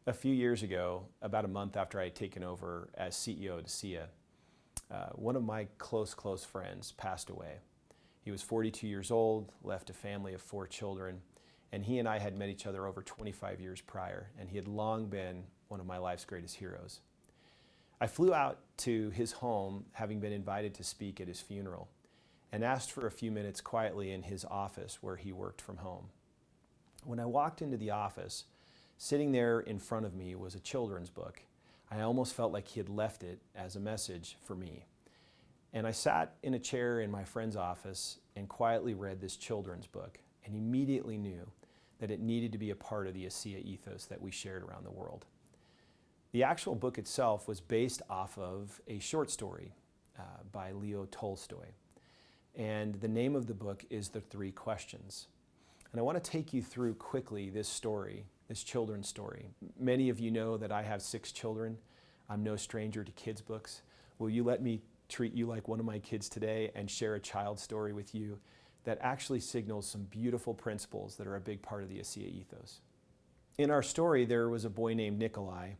A few years ago, about a month after I had taken over as CEO at Asea, one of my close friends passed away. He was 42 years old, left a family of 4 children, and he and I had met each other over 25 years prior, and he had long been one of my life's greatest heroes. I flew out to his home, having been invited to speak at his funeral, and asked for a few minutes quietly in his office where he worked from home. When I walked into the office, sitting there in front of me was a children's book. I almost felt like he had left it as a message for me. And I sat in a chair in my friend's office and quietly read this children's book, and immediately knew that it needed to be a part of the Asea ethos that we shared around the world. The actual book itself was based off of a short story by Leo Tolstoy. And the name of the book is The 3 Questions. And I want to take you through quickly this story, this children's story. Many of you know that I have 6 children. I'm no stranger to kids' books. Will you let me treat you like one of my kids today and share a child's story with you that actually signals some beautiful principles that are a big part of the Asea ethos? In our story, there was a boy named Nikolai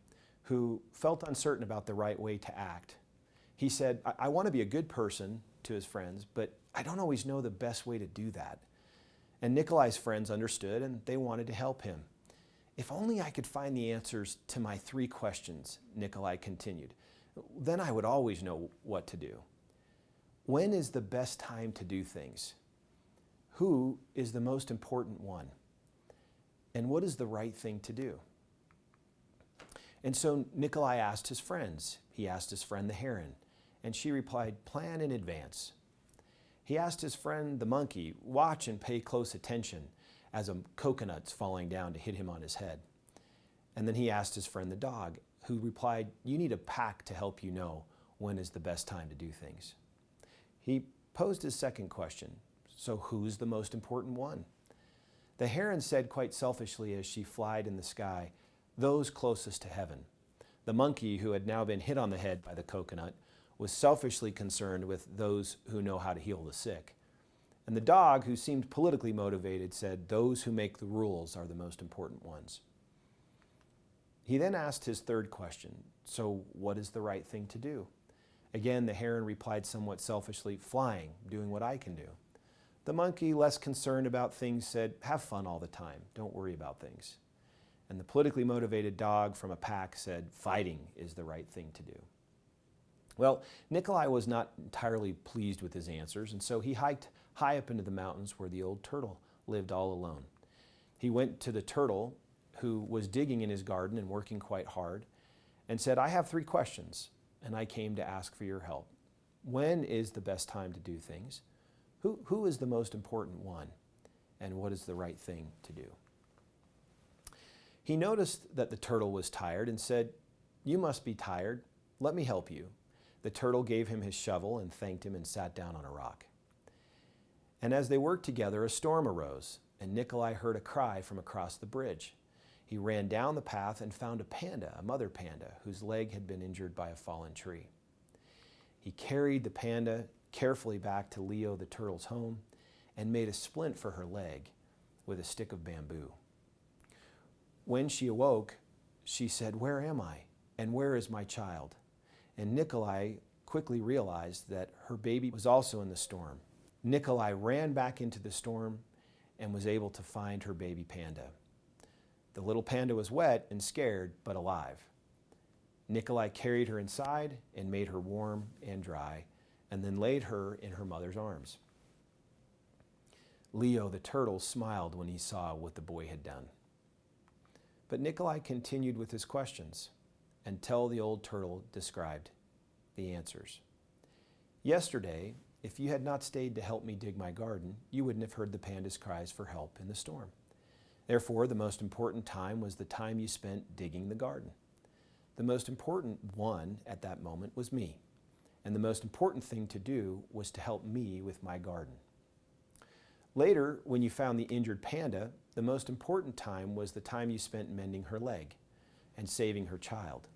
who felt uncertain about the right way to act. He said, I want to be a good person to his friends, but I don't always know the best way to do that. And Nikolai's friends understood, and they wanted to help him. If only I could find the answers to my 3 questions, Nikolai continued, then I would always know what to do. When is the best time to do things? Who is the most important one? And what is the right thing to do? And so Nikolai asked his friends. He asked his friend the heron, and she replied, plan in advance. He asked his friend the monkey, watch and pay close attention as a coconut's falling down to hit him on his head. And then he asked his friend the dog, who replied, you need a pack to help you know when is the best time to do things. He posed his second question, so who's the most important one? The heron said quite selfishly as she flied in the sky, those closest to heaven. The monkey, who had now been hit on the head by the coconut, was selfishly concerned with those who know how to heal the sick. And the dog, who seemed politically motivated, said, those who make the rules are the most important ones. He then asked his third question, so what is the right thing to do? Again, the heron replied somewhat selfishly, flying, doing what I can do. The monkey, less concerned about things, said, have fun all the time, don't worry about things. And the politically motivated dog from a pack said, fighting is the right thing to do. Well, Nikolai was not entirely pleased with his answers, and so he hiked high up into the mountains where the old turtle lived all alone. He went to the turtle, who was digging in his garden and working quite hard, and said, I have 3 questions, and I came to ask for your help. When is the best time to do things? Who is the most important one? And what is the right thing to do? He noticed that the turtle was tired and said, you must be tired. Let me help you. The turtle gave him his shovel and thanked him and sat down on a rock. And as they worked together, a storm arose, and Nikolai heard a cry from across the bridge. He ran down the path and found a panda, a mother panda, whose leg had been injured by a fallen tree. He carried the panda carefully back to Leo the turtle's home and made a splint for her leg with a stick of bamboo. When she awoke, she said, where am I? And where is my child? And Nikolai quickly realized that her baby was also in the storm. Nikolai ran back into the storm and was able to find her baby panda. The little panda was wet and scared, but alive. Nikolai carried her inside and made her warm and dry, and then laid her in her mother's arms. Leo the turtle smiled when he saw what the boy had done. But Nikolai continued with his questions until the old turtle described the answers. Yesterday, if you had not stayed to help me dig my garden, you wouldn't have heard the panda's cries for help in the storm. Therefore, the most important time was the time you spent digging the garden. The most important one at that moment was me, and the most important thing to do was to help me with my garden. Later, when you found the injured panda, the most important time was the time you spent mending her leg and saving her child.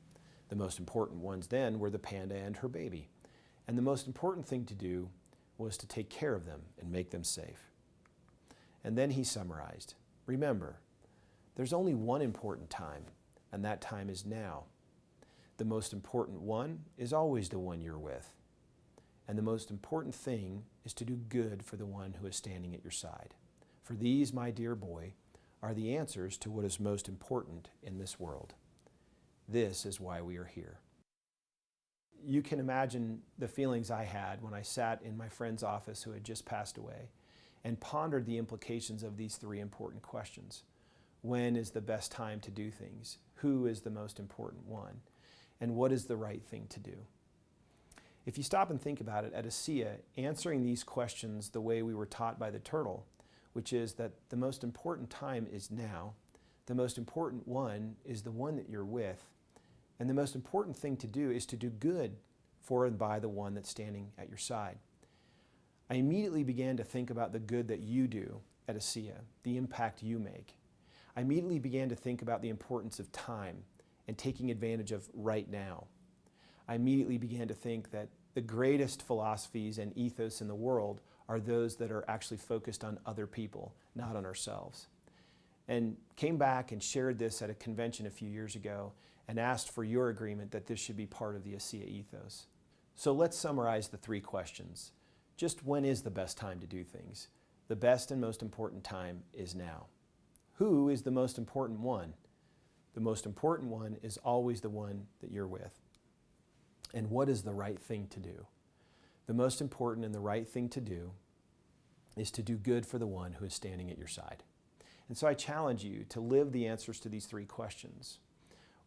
The most important ones then were the panda and her baby. And the most important thing to do was to take care of them and make them safe. And then he summarized, remember, there's only one important time, and that time is now. The most important one is always the one you're with. And the most important thing is to do good for the one who is standing at your side. For these, my dear boy, are the answers to what is most important in this world. This is why we are here. You can imagine the feelings I had when I sat in my friend's office who had just passed away and pondered the implications of these three important questions. When is the best time to do things? Who is the most important one? And what is the right thing to do? If you stop and think about it, at Asea, answering these questions the way we were taught by the turtle, which is that the most important time is now, the most important one is the one that you're with, and the most important thing to do is to do good for and by the one that's standing at your side. I immediately began to think about the good that you do at Asea, the impact you make. I immediately began to think about the importance of time and taking advantage of right now. I immediately began to think that the greatest philosophies and ethos in the world are those that are actually focused on other people, not on ourselves. And came back and shared this at a convention a few years ago and asked for your agreement that this should be part of the Asea ethos. So let's summarize the three questions. Just when is the best time to do things? The best and most important time is now. Who is the most important one? The most important one is always the one that you're with. And what is the right thing to do? The most important and the right thing to do is to do good for the one who is standing at your side. And so I challenge you to live the answers to these three questions.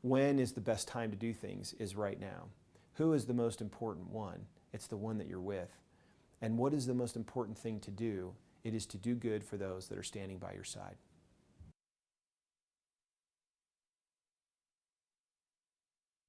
When is the best time to do things is right now. Who is the most important one? It's the one that you're with. And what is the most important thing to do? It is to do good for those that are standing by your side.